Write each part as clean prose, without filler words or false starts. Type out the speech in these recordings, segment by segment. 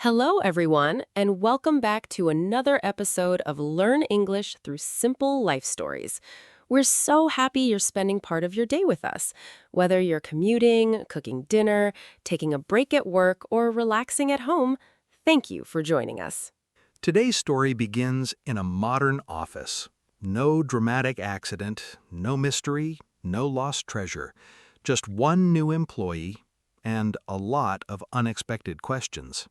Hello, everyone, and welcome back to another episode of Learn English Through Simple Life Stories. We're so happy you're spending part of your day with us. Whether you're commuting, cooking dinner, taking a break at work, or relaxing at home, thank you for joining us. Today's story begins in a modern office. No dramatic accident, no mystery, no lost treasure. Just one new employee and a lot of unexpected questions.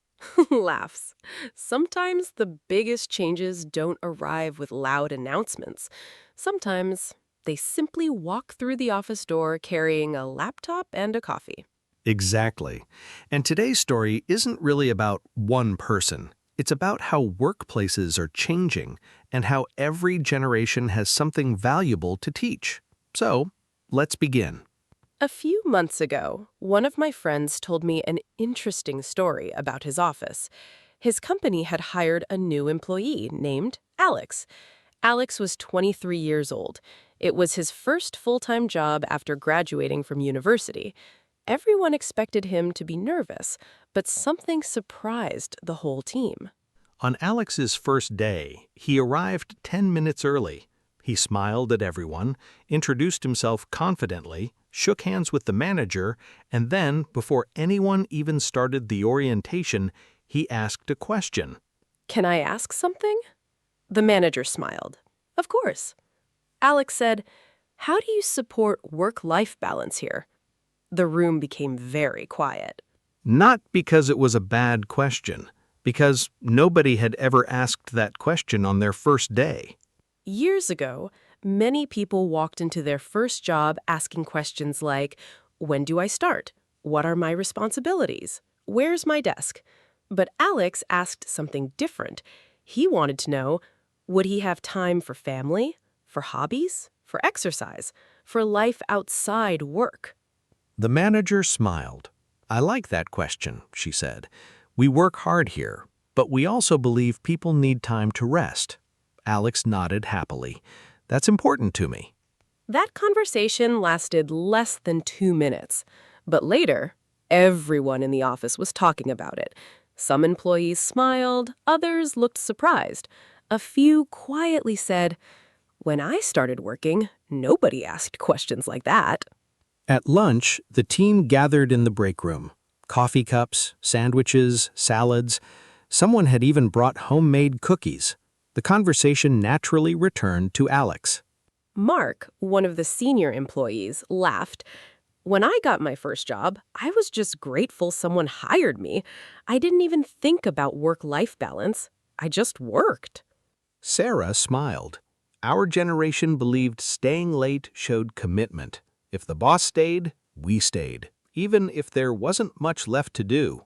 Laughs. Sometimes the biggest changes don't arrive with loud announcements. Sometimes they simply walk through the office door carrying a laptop and a coffee. Exactly. And today's story isn't really about one person. It's about how workplaces are changing and how every generation has something valuable to teach. So, let's begin. A few months ago, one of my friends told me an interesting story about his office. His company had hired a new employee named Alex. Alex was 23 years old. It was his first full-time job after graduating from university. Everyone expected him to be nervous, but something surprised the whole team. On Alex's first day, he arrived 10 minutes early. He smiled at everyone, introduced himself confidently, shook hands with the manager, and then, before anyone even started the orientation, he asked a question. "Can I ask something?" The manager smiled. "Of course." Alex said, "How do you support work-life balance here?" The room became very quiet. Not because it was a bad question, because nobody had ever asked that question on their first day. Years ago, many people walked into their first job asking questions like, "When do I start? What are my responsibilities? Where's my desk?" But Alex asked something different. He wanted to know, would he have time for family, for hobbies, for exercise, for life outside work? The manager smiled. "I like that question," she said. "We work hard here, but we also believe people need time to rest." Alex nodded happily. "That's important to me." That conversation lasted less than 2 minutes. But later, everyone in the office was talking about it. Some employees smiled, others looked surprised. A few quietly said, "When I started working, nobody asked questions like that." At lunch, the team gathered in the break room. Coffee cups, sandwiches, salads. Someone had even brought homemade cookies. The conversation naturally returned to Alex. Mark, one of the senior employees, laughed. "When I got my first job, I was just grateful someone hired me. I didn't even think about work-life balance. I just worked." Sarah smiled. "Our generation believed staying late showed commitment. If the boss stayed, we stayed, even if there wasn't much left to do."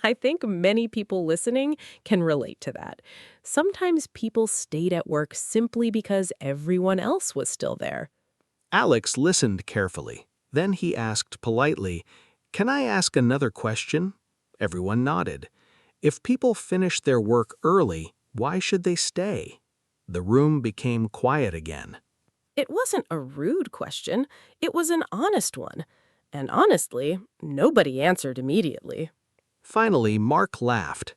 I think many people listening can relate to that. Sometimes people stayed at work simply because everyone else was still there. Alex listened carefully. Then he asked politely, "Can I ask another question?" Everyone nodded. "If people finish their work early, why should they stay?" The room became quiet again. It wasn't a rude question, it was an honest one. And honestly, nobody answered immediately. Finally, Mark laughed.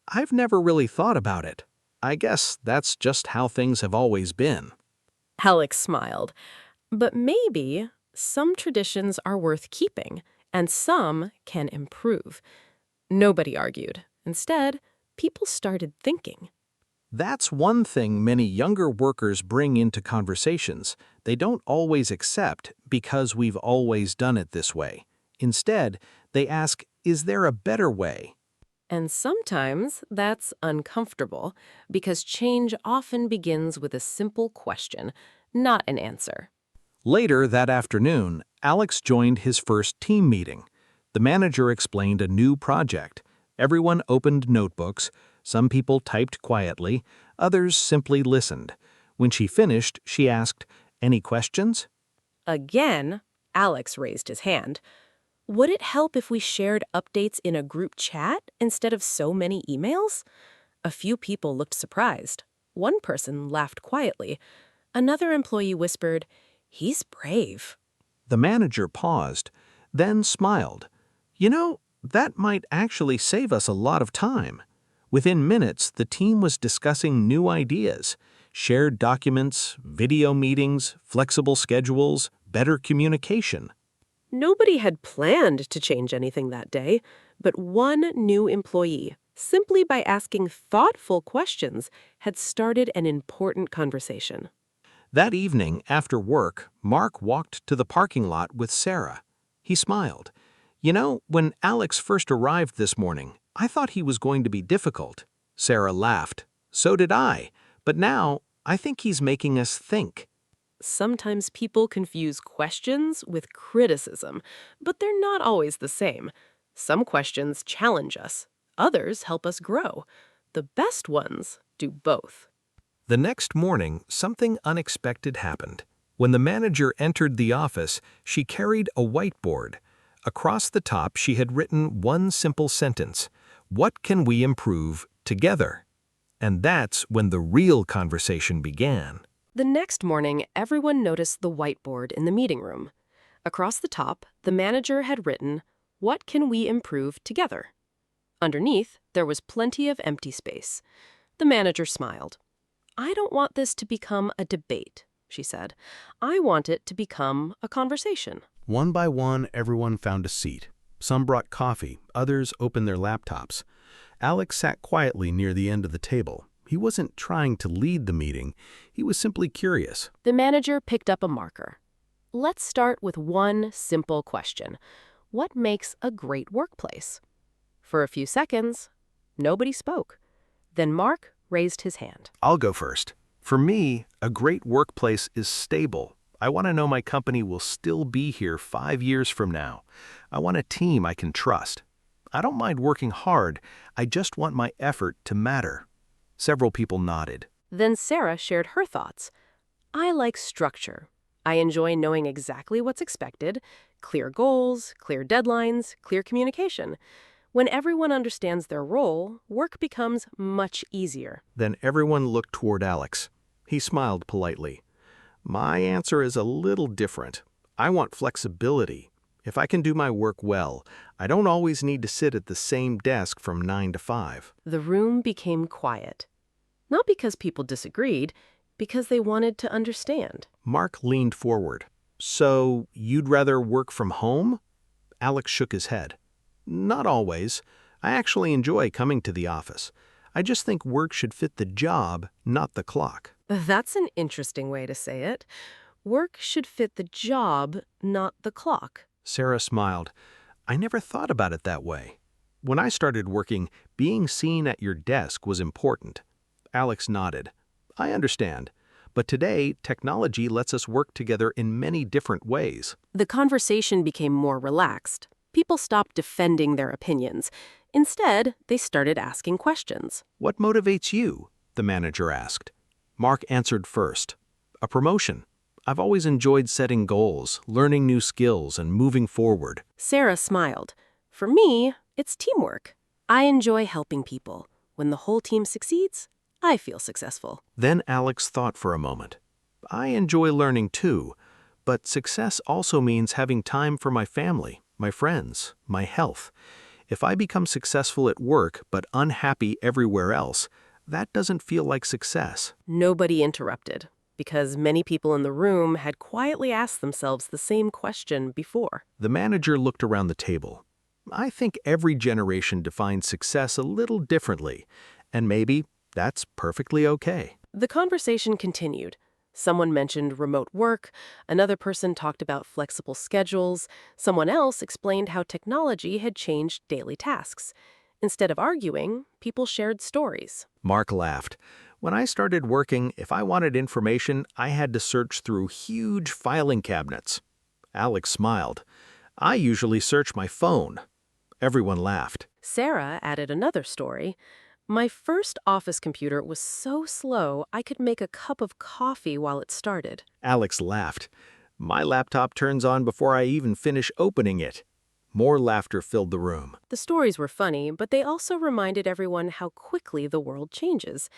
I've never really thought about it. I guess that's just how things have always been." Alex smiled. But maybe some traditions are worth keeping, and some can improve. Nobody argued. Instead, people started thinking. That's one thing many younger workers bring into conversations. They don't always accept because we've always done it this way. Instead, they ask, is there a better way? And sometimes that's uncomfortable, because change often begins with a simple question, not an answer. Later that afternoon, Alex joined his first team meeting. The manager explained a new project. Everyone opened notebooks. Some people typed quietly. Others simply listened. When she finished, she asked, "Any questions?" Again, Alex raised his hand. "Would it help if we shared updates in a group chat instead of so many emails?" A few people looked surprised. One person laughed quietly. Another employee whispered, "He's brave." The manager paused, then smiled. "You know, That might actually save us a lot of time. Within minutes, the team was discussing new ideas, shared documents, video meetings, flexible schedules, better communication. Nobody had planned to change anything that day, but one new employee, simply by asking thoughtful questions, had started an important conversation. That evening, after work, Mark walked to the parking lot with Sarah. He smiled. You know, when Alex first arrived this morning, I thought he was going to be difficult. Sarah laughed. So did I. But now, I think he's making us think. Sometimes people confuse questions with criticism, but they're not always the same. Some questions challenge us, others help us grow. The best ones do both. The next morning, something unexpected happened. When the manager entered the office, she carried a whiteboard. Across the top, she had written one simple sentence: "What can we improve together?" And that's when the real conversation began. The next morning, everyone noticed the whiteboard in the meeting room. Across the top, the manager had written, "What can we improve together?" Underneath, there was plenty of empty space. The manager smiled. "I don't want this to become a debate," she said. "I want it to become a conversation." One by one, everyone found a seat. Some brought coffee, others opened their laptops. Alex sat quietly near the end of the table. He wasn't trying to lead the meeting. He was simply curious. The manager picked up a marker. "Let's start with one simple question. What makes a great workplace?" For a few seconds, nobody spoke. Then Mark raised his hand. I'll go first. For me, a great workplace is stable. I want to know my company will still be here 5 years from now. I want a team I can trust. I don't mind working hard. I just want my effort to matter. Several people nodded. Then Sarah shared her thoughts. "I like structure. I enjoy knowing exactly what's expected, clear goals, clear deadlines, clear communication. When everyone understands their role, work becomes much easier." Then everyone looked toward Alex. He smiled politely. My answer is a little different. I want flexibility. If I can do my work well, I don't always need to sit at the same desk from 9 to 5. The room became quiet. Not because people disagreed, because they wanted to understand. Mark leaned forward. So, you'd rather work from home? Alex shook his head. Not always. I actually enjoy coming to the office. I just think work should fit the job, not the clock. That's an interesting way to say it. Work should fit the job, not the clock. Sarah smiled. I never thought about it that way. When I started working, being seen at your desk was important. Alex nodded. I understand. But today, technology lets us work together in many different ways. The conversation became more relaxed. People stopped defending their opinions. Instead, they started asking questions. What motivates you? The manager asked. Mark answered first. A promotion. I've always enjoyed setting goals, learning new skills, and moving forward. Sarah smiled. For me, it's teamwork. I enjoy helping people. When the whole team succeeds, I feel successful. Then Alex thought for a moment. I enjoy learning too, but success also means having time for my family, my friends, my health. If I become successful at work but unhappy everywhere else, that doesn't feel like success. Nobody interrupted, because many people in the room had quietly asked themselves the same question before. The manager looked around the table. I think every generation defines success a little differently, and maybe that's perfectly okay. The conversation continued. Someone mentioned remote work, another person talked about flexible schedules, someone else explained how technology had changed daily tasks. Instead of arguing, people shared stories. Mark laughed. When I started working, if I wanted information, I had to search through huge filing cabinets. Alex smiled. I usually search my phone. Everyone laughed. Sarah added another story. My first office computer was so slow I could make a cup of coffee while it started. Alex laughed. My laptop turns on before I even finish opening it. More laughter filled the room. The stories were funny, but they also reminded everyone how quickly the world changes.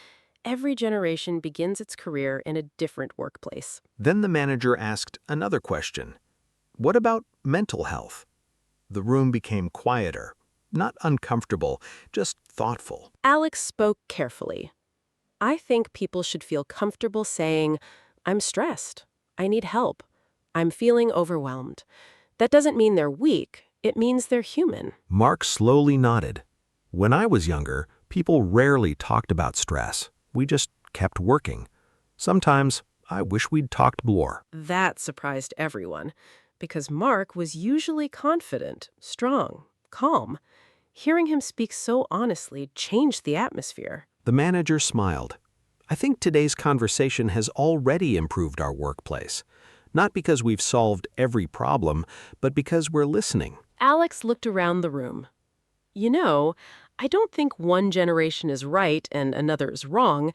Every generation begins its career in a different workplace. Then the manager asked another question. What about mental health? The room became quieter. not uncomfortable, just thoughtful. Alex spoke carefully. I think people should feel comfortable saying, I'm stressed. I need help. I'm feeling overwhelmed. That doesn't mean they're weak. It means they're human. Mark slowly nodded. When I was younger, people rarely talked about stress. We just kept working. Sometimes I wish we'd talked more. That surprised everyone, because Mark was usually confident, strong, calm. Hearing him speak so honestly changed the atmosphere. The manager smiled. I think today's conversation has already improved our workplace. Not because we've solved every problem, but because we're listening. Alex looked around the room. You know, I don't think one generation is right and another is wrong.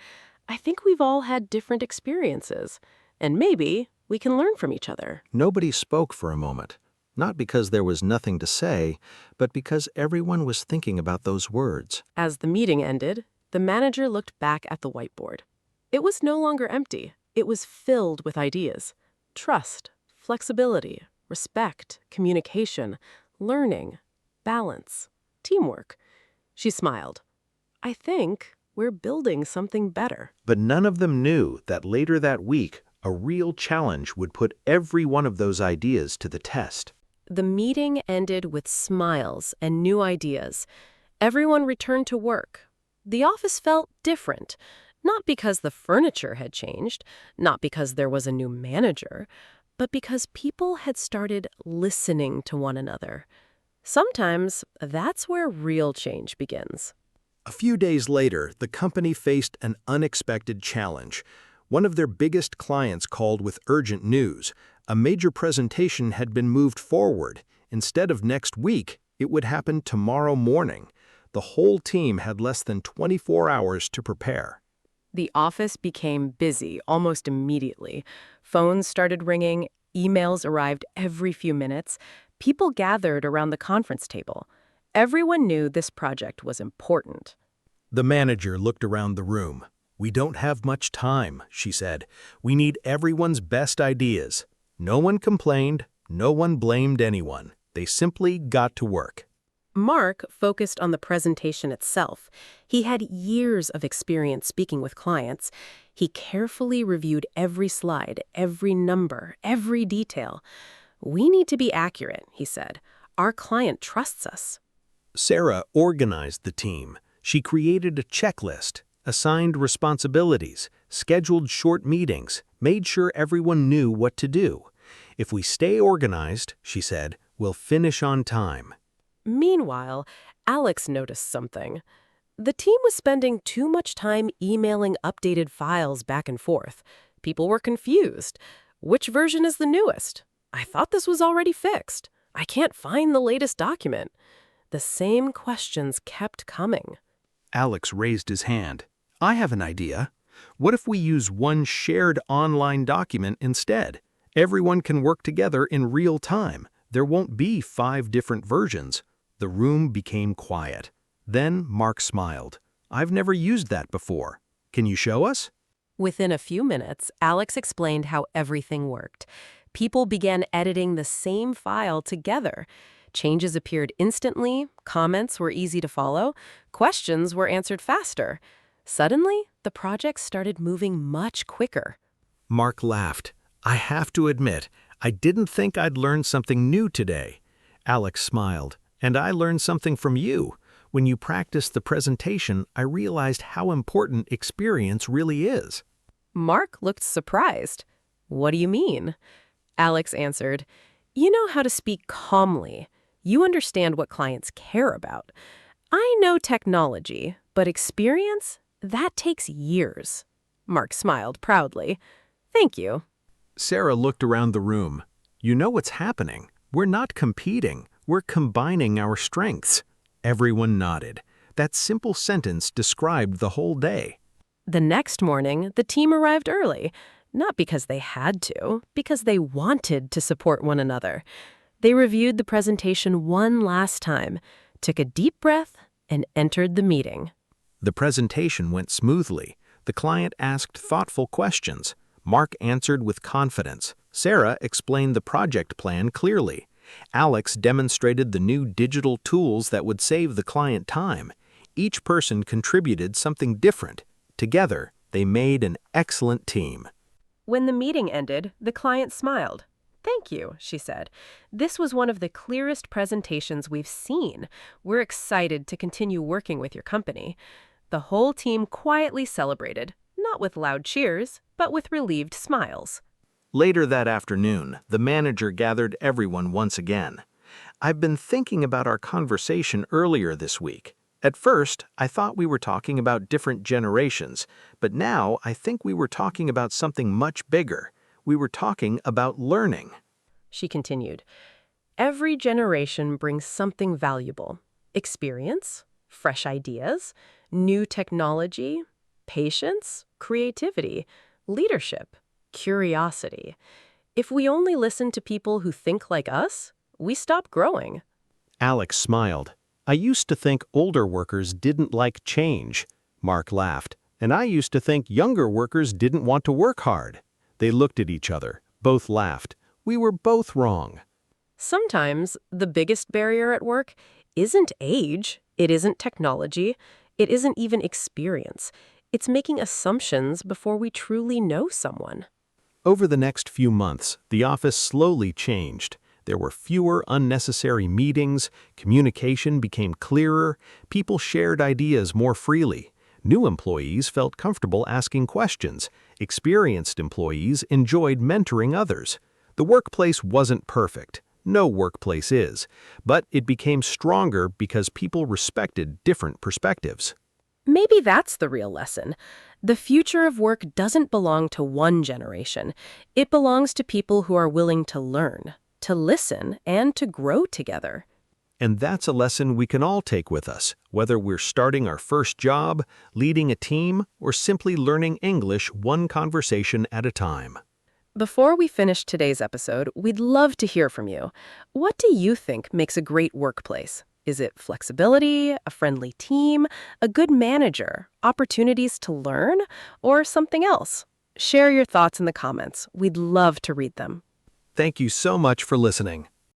I think we've all had different experiences, and maybe we can learn from each other. Nobody spoke for a moment. Not because there was nothing to say, but because everyone was thinking about those words. As the meeting ended, the manager looked back at the whiteboard. It was no longer empty. It was filled with ideas. Trust, flexibility, respect, communication, learning, balance, teamwork. She smiled. I think we're building something better. But none of them knew that later that week, a real challenge would put every one of those ideas to the test. The meeting ended with smiles and new ideas. Everyone returned to work. The office felt different, not because the furniture had changed, not because there was a new manager, but because people had started listening to one another. Sometimes that's where real change begins. A few days later, the company faced an unexpected challenge. One of their biggest clients called with urgent news. A major presentation had been moved forward. Instead of next week, it would happen tomorrow morning. The whole team had less than 24 hours to prepare. The office became busy almost immediately. Phones started ringing, emails arrived every few minutes. People gathered around the conference table. Everyone knew this project was important. The manager looked around the room. We don't have much time, she said. We need everyone's best ideas. No one complained, no one blamed anyone. They simply got to work. Mark focused on the presentation itself. He had years of experience speaking with clients. He carefully reviewed every slide, every number, every detail. We need to be accurate, he said. Our client trusts us. Sarah organized the team. She created a checklist, assigned responsibilities, scheduled short meetings, made sure everyone knew what to do. If we stay organized, she said, we'll finish on time. Meanwhile, Alex noticed something. The team was spending too much time emailing updated files back and forth. People were confused. Which version is the newest? I thought this was already fixed. I can't find the latest document. The same questions kept coming. Alex raised his hand. I have an idea. What if we use one shared online document instead? Everyone can work together in real time. There won't be 5 different versions. The room became quiet. Then Mark smiled. I've never used that before. Can you show us? Within a few minutes, Alex explained how everything worked. People began editing the same file together. Changes appeared instantly, comments were easy to follow, questions were answered faster. Suddenly, the project started moving much quicker. Mark laughed. I have to admit, I didn't think I'd learn something new today. Alex smiled. And I learned something from you. When you practiced the presentation, I realized how important experience really is. Mark looked surprised. What do you mean? Alex answered, You know how to speak calmly. You understand what clients care about. I know technology, but experience, that takes years. Mark smiled proudly. Thank you. Sarah looked around the room. You know what's happening. We're not competing. We're combining our strengths. Everyone nodded. That simple sentence described the whole day. The next morning, the team arrived early, not because they had to, because they wanted to support one another. They reviewed the presentation one last time, took a deep breath, and entered the meeting. The presentation went smoothly. The client asked thoughtful questions. Mark answered with confidence. Sarah explained the project plan clearly. Alex demonstrated the new digital tools that would save the client time. Each person contributed something different. Together, they made an excellent team. When the meeting ended, the client smiled. "Thank you," she said. "This was one of the clearest presentations we've seen. We're excited to continue working with your company." The whole team quietly celebrated, not with loud cheers, but with relieved smiles. Later that afternoon, the manager gathered everyone once again. "I've been thinking about our conversation earlier this week. At first, I thought we were talking about different generations, but now I think we were talking about something much bigger. We were talking about learning." She continued, "Every generation brings something valuable. Experience, fresh ideas, new technology, patience, creativity, leadership, curiosity. If we only listen to people who think like us, we stop growing." Alex smiled. "I used to think older workers didn't like change." Mark laughed. "And I used to think younger workers didn't want to work hard." They looked at each other. Both laughed. We were both wrong. Sometimes the biggest barrier at work isn't age, it isn't technology, it isn't even experience. It's making assumptions before we truly know someone. Over the next few months, the office slowly changed. There were fewer unnecessary meetings, communication became clearer, people shared ideas more freely. New employees felt comfortable asking questions. Experienced employees enjoyed mentoring others. The workplace wasn't perfect. No workplace is. But it became stronger because people respected different perspectives. Maybe that's the real lesson. The future of work doesn't belong to one generation. It belongs to people who are willing to learn, to listen, and to grow together. And that's a lesson we can all take with us, whether we're starting our first job, leading a team, or simply learning English one conversation at a time. Before we finish today's episode, we'd love to hear from you. What do you think makes a great workplace? Is it flexibility, a friendly team, a good manager, opportunities to learn, or something else? Share your thoughts in the comments. We'd love to read them. Thank you so much for listening.